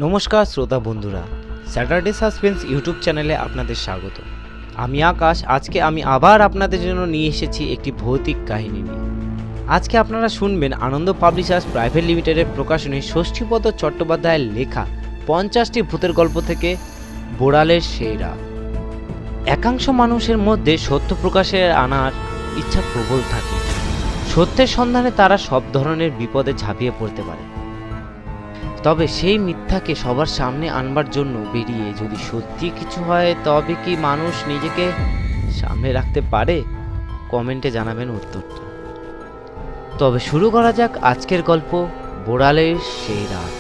নমস্কার শ্রোতা বন্ধুরা, স্যাটারডে সাসপেন্স ইউটিউব চ্যানেলে আপনাদের স্বাগত। আমি আকাশ। আজকে আমি আবার আপনাদের জন্য নিয়ে এসেছি একটি ভৌতিক কাহিনী নিয়ে। আজকে আপনারা শুনবেন আনন্দ পাবলিশার্স প্রাইভেট লিমিটেডের প্রকাশনী ষষ্ঠীপদ চট্টোপাধ্যায়ের লেখা 50টি ভূতের গল্প থেকে বোড়ালের সেই রাত। একাংশ মানুষের মধ্যে সত্য প্রকাশের আনার ইচ্ছা প্রবল থাকে। সত্যের সন্ধানে তারা সব ধরনের বিপদে ঝাঁপিয়ে পড়তে পারে, তবে সেই মিথ্যাকে সবার সামনে আনবার জন্য বেরিয়ে যদি সত্যি কিছু হয়, তবে কি মানুষ নিজেকে সামনে রাখতে পারে? কমেন্টে জানাবেন উত্তরটা। তবে শুরু করা যাক আজকের গল্প, বোড়ালের সেই রাত।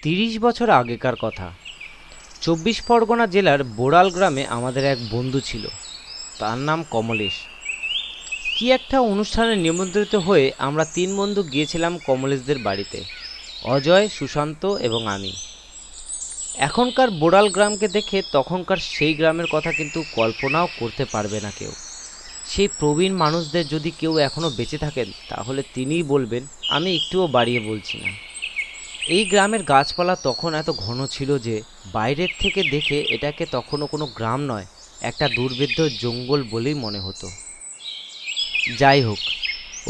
তিরিশ বছর আগেকার কথা। 24 পরগনা জেলার বোড়াল গ্রামে আমাদের এক বন্ধু ছিল। তার নাম কমলেশ। কি একটা অনুষ্ঠানে নিমন্ত্রিত হয়ে আমরা 3 বন্ধু গিয়েছিলাম কমলেশদের বাড়িতে, অজয়, সুশান্ত এবং আমি। এখনকার বোড়াল গ্রামকে দেখে তখনকার সেই গ্রামের কথা কিন্তু কল্পনাও করতে পারবে না কেউ। সেই প্রবীণ মানুষদের যদি কেউ এখনও বেঁচে থাকেন, তাহলে তিনিই বলবেন, আমি একটুও বাড়িয়ে বলছি না। এই গ্রামের গাছপালা তখন এত ঘন ছিল যে বাইরের থেকে দেখে এটাকে তখনও কোনো গ্রাম নয়, একটা দুর্ভেদ্য জঙ্গল বলেই মনে হতো। যাই হোক,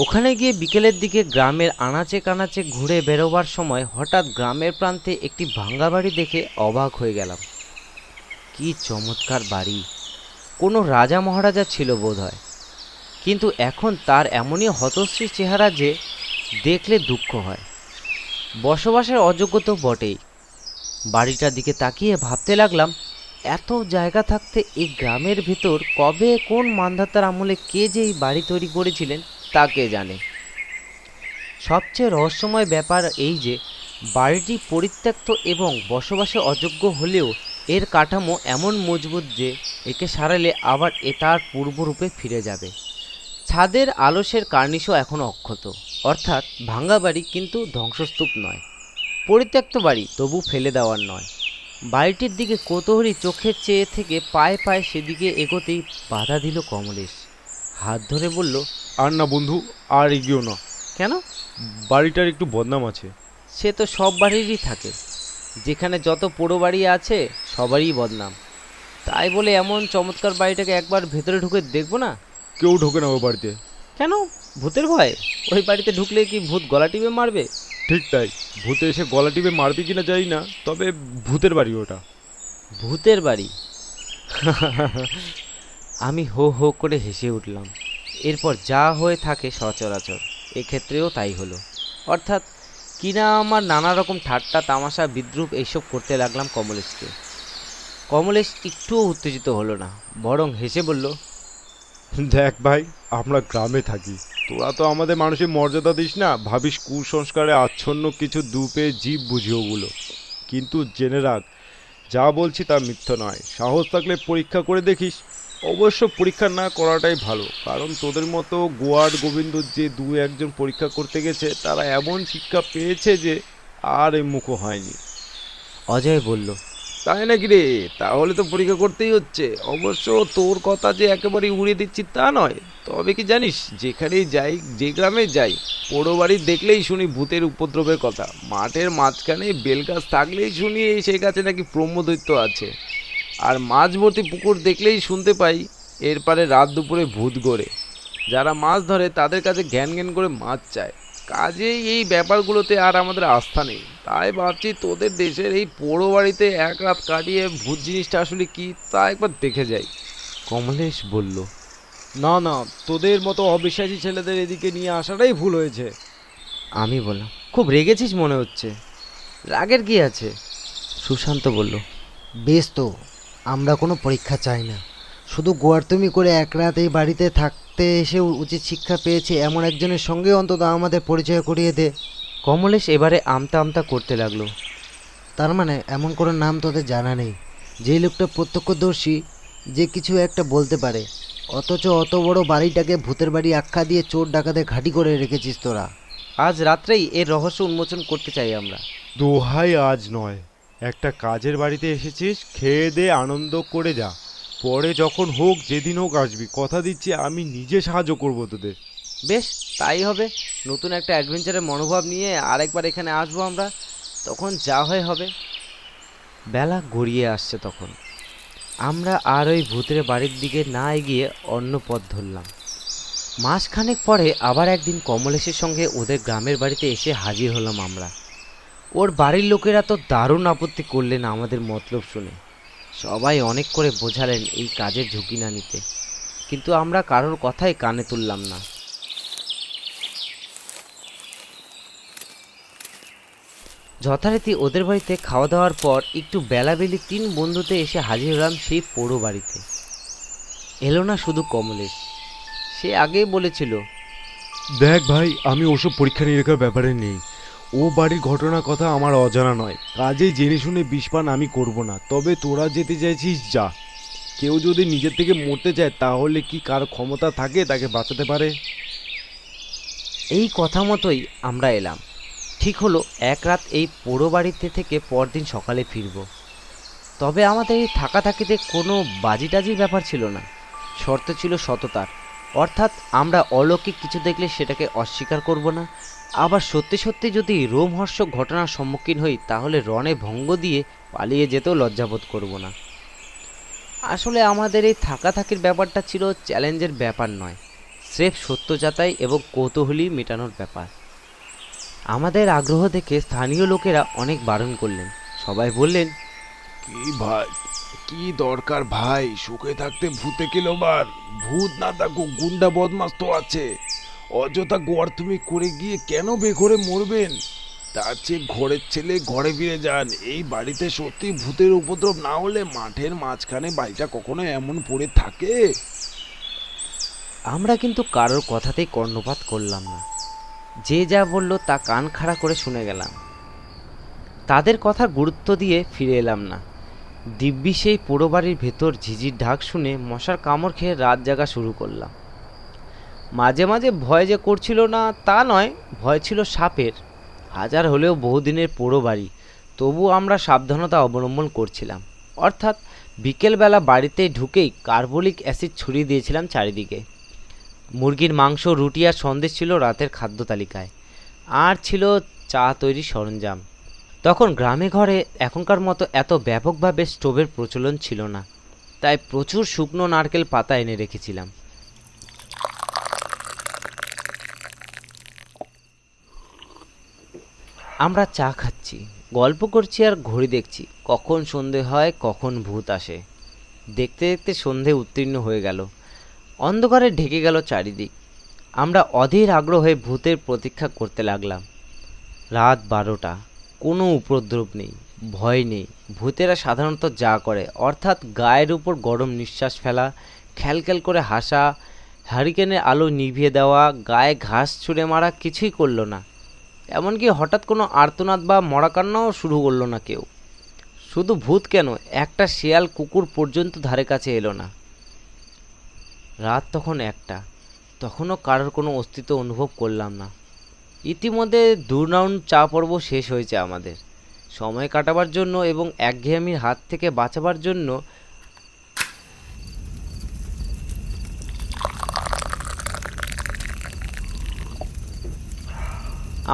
ওখানে গিয়ে বিকেলের দিকে গ্রামের আনাচে কানাচে ঘুরে বেরোবার সময় হঠাৎ গ্রামের প্রান্তে একটি ভাঙা বাড়ি দেখে অবাক হয়ে গেলাম। কি চমৎকার বাড়ি! কোনো রাজা মহারাজা ছিল বোধহয়, কিন্তু এখন তার এমনই হতশ্রী চেহারা যে দেখলে দুঃখ হয়। বসবাসের অযোগ্য তো বটেই। বাড়িটার দিকে তাকিয়ে ভাবতে লাগলাম, এত জায়গা থাকতে এই গ্রামের ভেতর কবে কোন মান্ধাতার আমলে কে যে এই বাড়ি তৈরি করেছিলেন তা কে জানে। সবচেয়ে রহস্যময় ব্যাপার এই যে বাড়িটি পরিত্যক্ত এবং বসবাসে অযোগ্য হলেও এর কাঠামো এমন মজবুত যে একে সারালে আবার এ তার পূর্বরূপে ফিরে যাবে। ছাদের আলসের কার্নিশও এখনও অক্ষত, অর্থাৎ ভাঙা বাড়ি কিন্তু ধ্বংসস্তূপ নয়। পরিত্যক্ত বাড়ি, তবু ফেলে দেওয়ার নয়। বাড়িটির দিকে কৌতূহলী চোখে চেয়ে থেকে পায়ে পায়ে সেদিকে এগোতেই বাধা দিল কমলেশ। হাত ধরে বলল, আর না বন্ধু, আর এগিয়েও না। কেন? বাড়িটার একটু বদনাম আছে। সে তো সব বাড়িরই থাকে। যেখানে যত পোড়ো বাড়ি আছে সবারই বদনাম। তাই বলে এমন চমৎকার বাড়িটাকে একবার ভেতরে ঢুকে দেখবো না? কেউ ঢোকে না ওই বাড়িতে। কেন? ভূতের ভয়? ওই বাড়িতে ঢুকলে কি ভূত গলা টিপে মারবে? ঠিক তাই, ভূতে এসে গলা টিপে মারবে কিনা জানি না, তবে ভূতের বাড়ি ওটা। ভূতের বাড়ি? আমি হো হো করে হেসে উঠলাম। এরপর যা হয়ে থাকে সচরাচর এক্ষেত্রেও তাই হলো। অর্থাৎ কিনা আমার নানা রকম ঠাট্টা তামাশা বিদ্রুপ এইসব করতে লাগলাম কমলেশকে। কমলেশ একটুও উত্তেজিত হলো না, বরং হেসে বলল, দেখ ভাই, আমরা গ্রামে থাকি, তোরা তো আমাদের মানুষের মর্যাদা দিস না, ভাবিস কুসংস্কারে আচ্ছন্ন কিছু দুপে জীব বুঝি ওগুলো। কিন্তু জেনে রাখ, যা বলছি তা মিথ্যা নয়। সাহস থাকলে পরীক্ষা করে দেখিস। অবশ্য পরীক্ষা না করাটাই ভালো, কারণ তোদের মতো গোয়ার্ড গোবিন্দ যে দু একজন পরীক্ষা করতে গেছে, তারা এমন শিক্ষা পেয়েছে যে আর এ মুখো হয়নি। অজয় বলল, তাই নাকি রে? তাহলে তো পরীক্ষা করতেই হচ্ছে। অবশ্য তোর কথা যে একেবারে উড়িয়ে দিচ্ছি তা নয়, তবে কি জানিস, যেখানেই যাই, যে গ্রামে যাই, পোড়ো বাড়ি দেখলেই শুনি ভূতের উপদ্রবের কথা। মাঠের মাঝখানে বেলগাছ থাকলেই শুনি সেই গাছে নাকি ব্রহ্মদৈত্য আছে। আর মাছ ভর্তি পুকুর দেখলেই শুনতে পাই এরপরে রাত দুপুরে ভূত গড়ে। যারা মাছ ধরে তাদের কাছে জ্ঞান জ্ঞান করে মাছ চায়। কাজেই এই ব্যাপারগুলোতে আর আমাদের আস্থা নেই। তাই ভাবছি তোদের দেশের এই পোড়ো বাড়িতে এক রাত কাটিয়ে ভূত জিনিসটা আসলে কি তা একবার দেখে যাই। কমলেশ বলল। না না, তোদের মতো অবিশ্বাসী ছেলেদের এদিকে নিয়ে আসাটাই ভুল হয়েছে। আমি বললাম, খুব রেগেছিস মনে হচ্ছে। রাগের কি আছে? সুশান্ত বলল, বেশ তো, আমরা কোনো পরীক্ষা চাই না। শুধু গোয়ার্তুমি করে এক রাত এই বাড়িতে থাকতে এসে উচিত শিক্ষা পেয়েছে এমন একজনের সঙ্গে অন্তত আমাদের পরিচয় করিয়ে দে। কমলেশ এবারে আমতা আমতা করতে লাগলো। তার মানে এমন কোনো নাম তোদের জানা নেই, যেই লোকটা প্রত্যক্ষদর্শী, যে কিছু একটা বলতে পারে, অথচ অত বড় বাড়িটাকে ভূতের বাড়ি আখ্যা দিয়ে চোর ডাকাতের ঘাঁটি করে রেখেছিস তোরা। আজ রাত্রেই এর রহস্য উন্মোচন করতে চাই আমরা। দোহাই, আজ নয়। একটা কাজের বাড়িতে এসেছিস, খেয়ে দে আনন্দ করে যা। পরে যখন হোক, যেদিন হোক আসবি, কথা দিচ্ছি আমি নিজে সাহায্য করব তোদের। বেশ, তাই হবে। নতুন একটা অ্যাডভেঞ্চারের মনোভাব নিয়ে আরেকবার এখানে আসবো আমরা, তখন যা হয় হবে। বেলা গড়িয়ে আসছে তখন। আমরা আর ওই ভূতের বাড়ির দিকে না এগিয়ে অন্য পথ ধরলাম। মাসখানেক পরে আবার একদিন কমলেশের সঙ্গে ওদের গ্রামের বাড়িতে এসে হাজির হলাম আমরা। ওর বাড়ির লোকেরা তো দারুণ আপত্তি করলেন আমাদের মতলব শুনে। সবাই অনেক করে বোঝালেন এই কাজের ঝুঁকি না নিতে, কিন্তু আমরা কারোর কথাই কানে তুললাম না। যথারীতি ওদের বাড়িতে খাওয়া দাওয়ার পর একটু বেলাবেলি 3 বন্ধুতে এসে হাজির হলাম সেই পোড়ো বাড়িতে। এলো না শুধু কমলেশ, সে আগেই বলেছিল। দেখ ভাই, আমি ওসব পরীক্ষা নিরীক্ষার ব্যাপারে নেই। ও বাড়ির ঘটনার কথা আমার অজানা নয়, কাজে জেনে শুনে বিষপান আমি করব না। তবে তোরা যেতে চাইছিস যা। কেউ যদি নিজের থেকে মরতে চায় তাহলে কি কার ক্ষমতা থাকে তাকে বাঁচাতে পারে? এই কথা মতোই আমরা এলাম। ঠিক হলো এক রাত এই পোড়ো বাড়িতে থেকে পরদিন সকালে ফিরব। তবে আমাদের এই থাকা থাকিতে কোনো বাজিটাজির ব্যাপার ছিল না, শর্ত ছিল সততার। অর্থাৎ আমরা অলৌকিক কিছু দেখলে সেটাকে অস্বীকার করব না, আবার সত্যি সত্যি যদি রোমহর্ষক ঘটনার সম্মুখীন হই তাহলে রণে ভঙ্গ দিয়ে পালিয়ে যেতেও লজ্জাবোধ করব না। আসলে আমাদের এই থাকাথাকির ব্যাপারটা ছিল চ্যালেঞ্জের ব্যাপার নয়, স্রেফ সত্য যাচাই এবং কৌতূহলী মেটানোর ব্যাপার। আমাদের আগ্রহ দেখে স্থানীয় লোকেরা অনেক বারণ করলেন। সবাই বললেন, কি ভাই, কি দরকার ভাই সুখে থাকতে ভূতে কিলোবার? ভূত না থাকুক, গুন্ডা বদমাস তো আছে। অযথা গোয়ার তুমি করে গিয়ে কেন বেঘরে মরবেন? তার চেয়ে ঘরের ছেলে ঘরে ফিরে যান। এই বাড়িতে সত্যি ভূতের উপদ্রব না হলে মাঠের মাঝখানে বাড়িটা কখনো এমন পড়ে থাকে? আমরা কিন্তু কারোর কথাতেই কর্ণপাত করলাম না। যে যা বলল তা কান খাড়া করে শুনে গেলাম। তাদের কথার গুরুত্ব দিয়ে ফিরে এলাম না। দিব্যি সেই পোড়ো বাড়ির ভেতর ঝিঝির ঢাক শুনে মশার কামড় খেয়ে রাত জাগা শুরু করলাম। মাঝে মাঝে ভয় যে করছিল না তা নয়, ভয় ছিল সাপের। হাজার হলেও বহুদিনের পোড়ো বাড়ি, তবু আমরা সাবধানতা অবলম্বন করছিলাম। অর্থাৎ বিকেলবেলা বাড়িতে ঢুকেই কার্বলিক অ্যাসিড ছড়িয়ে দিয়েছিলাম চারিদিকে। মুরগির মাংস, রুটি আর সন্দেশ ছিল রাতের খাদ্য তালিকায়, আর ছিল চা তৈরির সরঞ্জাম। তখন গ্রামে ঘরে এখনকার মতো এত ব্যাপকভাবে স্টোভের প্রচলন ছিল না, তাই প্রচুর শুকনো নারকেল পাতা এনে রেখেছিলাম। আমরা চা খাচ্ছি, গল্প করছি আর ঘড়ি দেখছি, কখন সন্ধে হয় কখন ভূত আসে। দেখতে দেখতে সন্ধে উত্তীর্ণ হয়ে গেল, অন্ধকারে ঢেকে গেল চারিদিক। আমরা অধীর আগ্রহে ভূতের প্রতীক্ষা করতে লাগলাম। রাত 12টা, কোনো উপদ্রব নেই, ভয় নেই। ভূতেরা সাধারণত যা করে, অর্থাৎ গায়ের উপর গরম নিঃশ্বাস ফেলা, খ্যালখ্যাল করে হাসা, হারিকেনের আলো নিভিয়ে দেওয়া, গায়ে ঘাস ছুঁড়ে মারা, কিছুই করলো না। এমনকি হঠাৎ কোনো আর্তনাদ বা মরাকান্নাও শুরু করলো না কেউ। শুধু ভূত কেন, একটা শেয়াল কুকুর পর্যন্ত ধারে কাছে এলো না। রাত তখন 1টা, তখনও কারোর কোনো অস্তিত্ব অনুভব করলাম না। ইতিমধ্যে 2 রাউন্ড চা পর্ব শেষ হয়েছে আমাদের। সময় কাটাবার জন্য এবং একঘেয়েমির হাত থেকে বাঁচাবার জন্য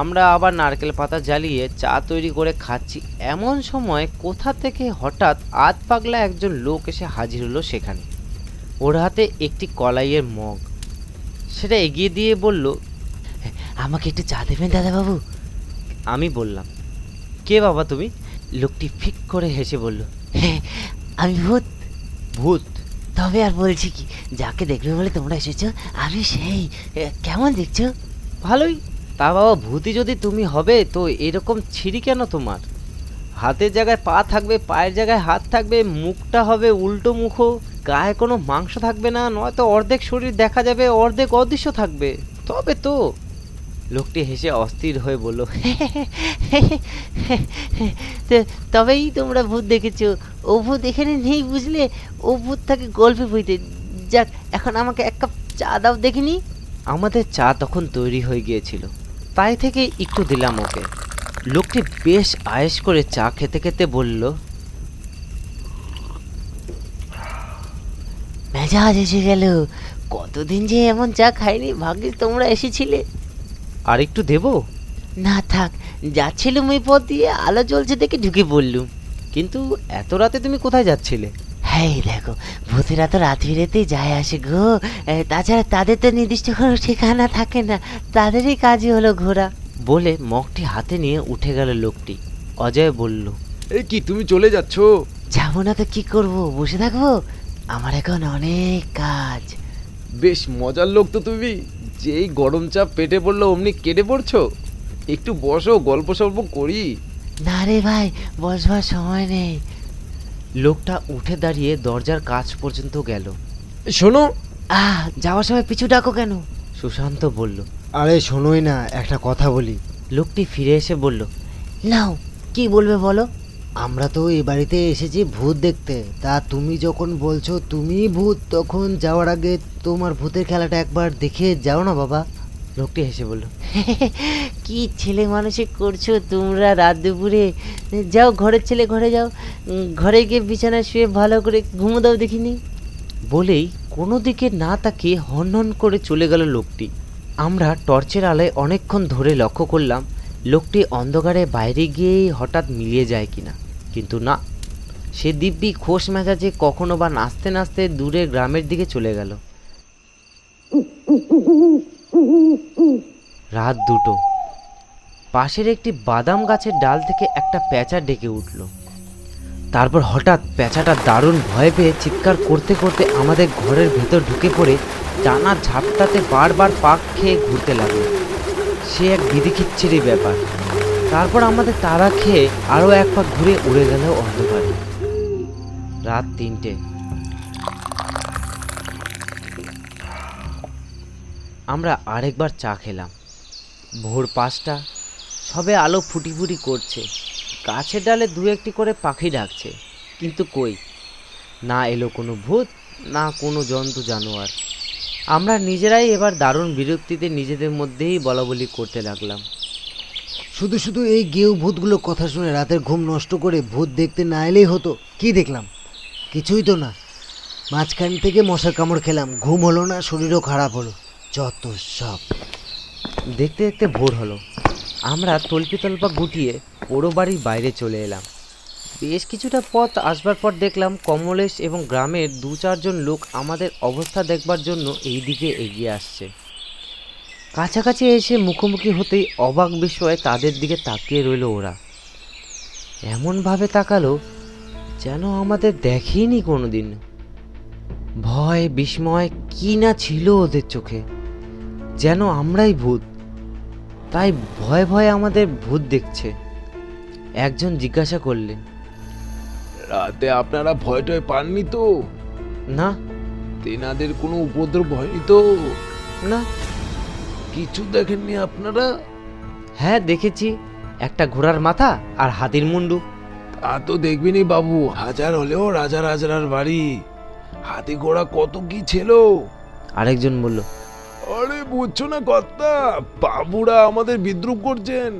আমরা আবার নারকেল পাতা জ্বালিয়ে চা তৈরি করে খাচ্ছি। এমন সময় কোথা থেকে হঠাৎ আধ পাগলা একজন লোক এসে হাজির হলো সেখানে। ওর হাতে একটি কলাইয়ের মগ। সেটা এগিয়ে দিয়ে বলল, আমাকে একটু চা দেবেন দাদাবাবু? আমি বললাম, কে বাবা তুমি? লোকটি ফিক করে হেসে বলল, আমি ভূত। ভূত? তবে আর বলছি কি, যাকে দেখবে বলে তোমরা এসেছো আমি সেই। কেমন দেখছো? ভালোই। তা বাবা, ভূতই যদি তুমি হবে তো এরকম ছিঁড়ি কেন তোমার? হাতের জায়গায় পা থাকবে, পায়ের জায়গায় হাত থাকবে, মুখটা হবে উল্টো মুখো, গায়ে কোনো মাংস থাকবে না, নয়তো অর্ধেক শরীর দেখা যাবে, অর্ধেক অদৃশ্য থাকবে, তবে তো। লোকটি হেসে অস্থির হয়ে বলল, তবেই তোমরা ভূত দেখেছো। ও ভূত এখানে নেই বুঝলে, ও ভূত থাকে গল্পে বইতে। যাক, এখন আমাকে 1 কাপ চা দাও দেখিনি। আমাদের চা তখন তৈরি হয়ে গিয়েছিল, তাই থেকে একটু দিলাম ওকে। লোকটি বেশ আয়েশ করে চা খেতে খেতে বলল, মজা এসে গেল। কতদিন যে এমন চা খাইনি, ভাগ্যিস তোমরা এসেছিলে। আর একটু দেবো? না থাক, যাচ্ছিলুম এই পথ দিয়ে, আলো জ্বলছে দেখে ঢুকে পড়লুম। কিন্তু এত রাতে তুমি কোথায় যাচ্ছিলে? হ্যাঁ দেখো, ভূতেরা তো রাত বিরেতেই যায় আসে গো। তাছাড়া তাদের তো নির্দিষ্ট কোনো ঠিকানা থাকে না, তাদেরই কাজই হলো ঘোরা। বলে মগটি হাতে নিয়ে উঠে গেল লোকটি। অজয় বলল, এই কি তুমি চলে যাচ্ছ? যাবো না তো কি করব, বসে থাকবো? আমার এখন অনেক কাজ। বেশ মজার লোক তো তুমি, যেই গরম চাপ পেটে পড়লো অমনি কেটে পড়ছো। একটু বসো, গল্প সল্প করি। না রে ভাই, বসবার সময় নেই। লোকটা উঠে দাঁড়িয়ে দরজার কাছ পর্যন্ত গেল। শোনো, যাওয়ার সময় পিছু ডাকো কেন? সুশান্ত বলল। আরে শোনোই না, একটা কথা বলি। লোকটি ফিরে এসে বলল, নাও, কি বলবে বলো। আমরা তো এই বাড়িতে এসেছি ভূত দেখতে, তা তুমি যখন বলছো তুমি ভূত, তখন যাওয়ার আগে তোমার ভূতের খেলাটা একবার দেখে যাও না বাবা। লোকটি হেসে বলল, কি ছেলে মানুষে করছো তোমরা রাত দুপুরে? যাও, ঘরের ছেলে ঘরে যাও, ঘরে গিয়ে বিছানায় শুয়ে ভালো করে ঘুমো দাও দেখিনি। বলেই কোনো দিকে না তাকিয়ে হনহন করে চলে গেল লোকটি। আমরা টর্চের আলোয় অনেকক্ষণ ধরে লক্ষ্য করলাম লোকটি অন্ধকারে বাইরে গিয়েই হঠাৎ মিলিয়ে যায় কিনা, কিন্তু না, সে দিব্যি খোশ মেজাজে কখনো বা নাচতে নাচতে দূরের গ্রামের দিকে চলে গেল। রাত 2টো। পাশের একটি বাদাম গাছের ডাল থেকে একটা প্যাঁচা ডেকে উঠল। তারপর হঠাৎ প্যাঁচাটা দারুণ ভয় পেয়ে চিৎকার করতে করতে আমাদের ঘরের ভেতর ঢুকে পড়ে টানা ঝাপটাতে বারবার পাক খেয়ে ঘুরতে লাগলো। সে এক বিধিখিচ্ছিরি ব্যাপার। তারপর আমাদের তাড়া খেয়ে আরও এক পাক ঘুরে উড়ে গেল অন্ধকারে। রাত 3টে। আমরা আরেকবার চা খেলাম। ভোর 5টা, সবে আলো ফুটি ফুটি করছে। গাছের ডালে দু একটি করে পাখি ডাকছে, কিন্তু কই, না এলো কোনো ভূত, না কোনো জন্তু জানোয়ার। আমরা নিজেরাই এবার দারুণ বিরক্তিতে নিজেদের মধ্যেই বলাবলি করতে লাগলাম। শুধু শুধু এই গেউ ভূতগুলোর কথা শুনে রাতের ঘুম নষ্ট করে ভূত দেখতে না এলেই হতো। কি দেখলাম? কিছুই তো না। মাঝখান থেকে মশার কামড় খেলাম, ঘুম হলো না, শরীরও খারাপ হলো, যত সব। দেখতে দেখতে ভোর হলো। আমরা তল্পিতল্পা গুটিয়ে পোড়ো বাড়ির বাইরে চলে এলাম। বেশ কিছুটা পথ আসবার পর দেখলাম কমলেশ এবং গ্রামের 2-4 জন লোক আমাদের অবস্থা দেখবার জন্য এই দিকে এগিয়ে আসছে। কাছাকাছি এসে মুখোমুখি হতেই অবাক বিস্ময়ে তাদের দিকে তাকিয়ে রইল ওরা। এমনভাবে তাকালো যেন আমাদের দেখেইনি কোনোদিন। ভয় বিস্ময় কি না ছিল ওদের চোখে, যেন আমরাই ভূত, তাই ভয়ে ভয়ে আমাদের ভূত দেখছে। একজন জিজ্ঞাসা করলেন, রাতে আপনারা ভয় টয় পাননি তো? না তেনাদের কোনো উপদ্রব হয়নি তো? না। কিছু দেখেননি আপনারা? হ্যাঁ দেখেছি, একটা ঘোড়ার মাথা আর হাতির মুন্ডু। তা তো দেখবিনি বাবু, হাজার হলেও রাজা রাজার বাড়ি, হাতি ঘোড়া কত কি ছিল। আরেকজন বলল, আরে বুঝছো না কর্তা, বাবুরা আমাদের বিদ্রুপ করছেন।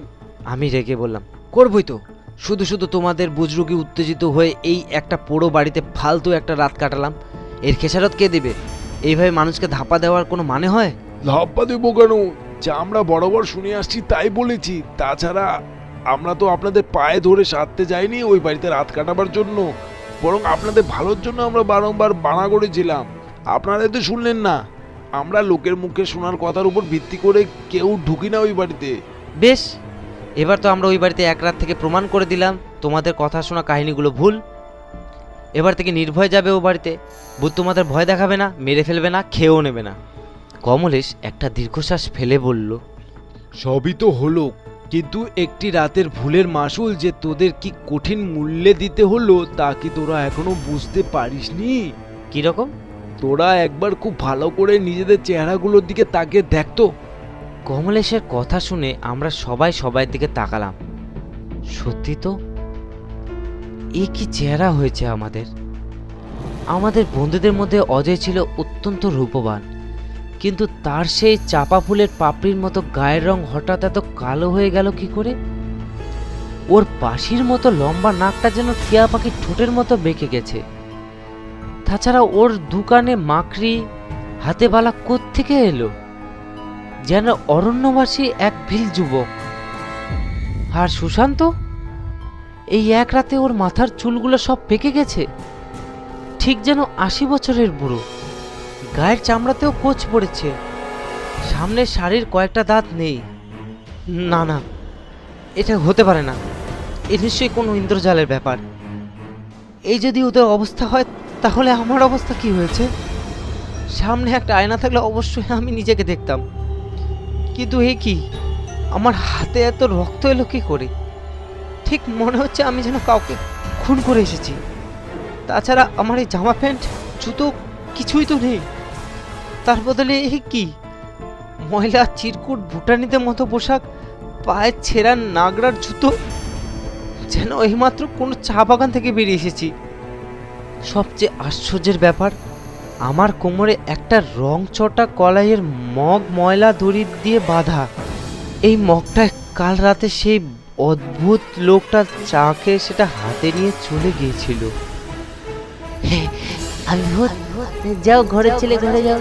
আমি রেগে বললাম, করবই তো, শুধু শুধু তোমাদের বুজরুগি উত্তেজিত হয়ে এই একটা পোড়ো বাড়িতে ফালতু একটা রাত কাটালাম, এর খেসারত কে দেবে? এইভাবে মানুষকে ধাপা দেওয়ার কোনো মানে হয়? ধাপ্পা দেবো কেন? যা আমরা বরাবর শুনে আসছি তাই বলেছি। তাছাড়া আমরা তো আপনাদের পায়ে ধরে সারতে যাইনি ওই বাড়িতে রাত কাটাবার জন্য, বরং আপনাদের ভালোর জন্য আমরা বারংবার বানা করেছিলাম। আপনারা তো শুনলেন না। আমরা লোকের মুখে শোনার কথার উপর ভিত্তি করে কেউ ঢুকি না ওই বাড়িতে। বেশ, এবার তো আমরা ওই বাড়িতে এক রাত থেকে প্রমাণ করে দিলাম তোমাদের কথা শোনা কাহিনীগুলো ভুল। এবার থেকে নির্ভয় যাবে ও বাড়িতে, ভূত তোমাদের ভয় দেখাবে না, মেরে ফেলবে না, খেয়েও নেবে না। কমলেশ একটা দীর্ঘশ্বাস ফেলে বলল, সবই তো হলো, কিন্তু একটি রাতের ভুলের মাসুল যে তোদের কি কঠিন মূল্যে দিতে হলো তা কি তোরা এখনো বুঝতে পারিসনি? কীরকম? তোরা একবার খুব ভালো করে নিজেদের চেহারাগুলোর দিকে তাকিয়ে দেখতো। কমলেশের কথা শুনে আমরা সবাই সবার দিকে তাকালাম। সত্যি তো, এ কি চেহারা হয়েছে আমাদের। আমাদের বন্ধুদের মধ্যে অজয় ছিল অত্যন্ত রূপবান, কিন্তু তার সেই চাপা ফুলের পাপড়ির মতো গায়ের রং হঠাৎ এত কালো হয়ে গেল কি করে? ওর বাঁশির মতো লম্বা নাকটা যেন টিয়া পাখির ঠোঁটের মতো বেঁকে গেছে। তাছাড়া ওর দোকানে মাকড়ি হাতে বালা কোত্থেকে এলো? যেন অরণ্যবাসী এক ভিল যুবক। আর সুশান্ত, এই এক রাতে ওর মাথার চুলগুলো সব পেকে গেছে, ঠিক যেন 80 বছরের বুড়ো। গায়ের চামড়াতেও কোচ পড়েছে, সামনের শাড়ির কয়েকটা দাঁত নেই। না না, এটা হতে পারে না, এ নিশ্চয়ই কোনো ইন্দ্রজালের ব্যাপার। এই যদি ওদের অবস্থা হয়, তাহলে আমার অবস্থা কি হয়েছে? সামনে একটা আয়না থাকলে অবশ্যই আমি নিজেকে দেখতাম, কিন্তু এ কি, আমার হাতে এত রক্ত এলো কি করে? ঠিক মনে হচ্ছে আমি যেন কাউকে খুন করে এসেছি। তাছাড়া আমার এই জামা প্যান্ট জুতো কিছুই তো নেই, তার বদলে এই কি, ময়লা চিরকুট ভুটানিদের মতো পোশাক, পায়ের ছেঁড়া নাগরার জুতো, যেন এইমাত্র কোনো চা বাগান থেকে বেরিয়ে এসেছি। সবচেয়ে আশ্চর্যের ব্যাপার, আমার কোমরে একটা রং চটা কলাইয়ের মগ ময়লা দড়ি দিয়ে বাঁধা। এই মগটায় কাল রাতে সেই অদ্ভুত লোকটা চা খেয়ে সেটা হাতে নিয়ে চলে গিয়েছিল। আমি ভূত। যাও ঘরের ছেলে ঘরে যাও,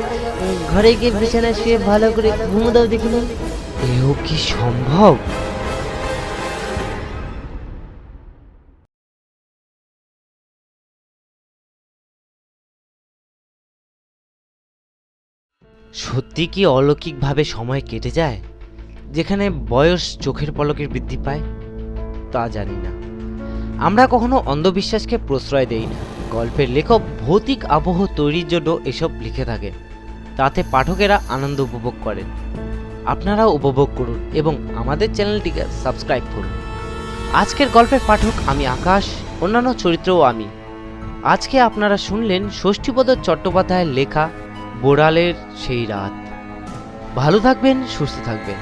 ঘরে গিয়ে বিছানায় শুয়ে ভালো করে ঘুমো দাও দেখিনি। এও কি সম্ভব? সত্যি কি অলৌকিকভাবে সময় কেটে যায়, যেখানে বয়স চোখের পলকে বৃদ্ধি পায়? তা জানি না। আমরা কখনো অন্ধবিশ্বাসকে প্রশ্রয় দেই না। গল্পের লেখক ভৌতিক আবহ তৈরির জন্য এসব লিখে থাকেন, তাতে পাঠকেরা আনন্দ উপভোগ করেন। আপনারাও উপভোগ করুন এবং আমাদের চ্যানেলটিকে সাবস্ক্রাইব করুন। আজকের গল্পের পাঠক আমি আকাশ, অন্যান্য চরিত্রও আমি। আজকে আপনারা শুনলেন ষষ্ঠীপদ চট্টোপাধ্যায়ের লেখা বোড়ালের সেই রাত। ভালো থাকবেন, সুস্থ থাকবেন।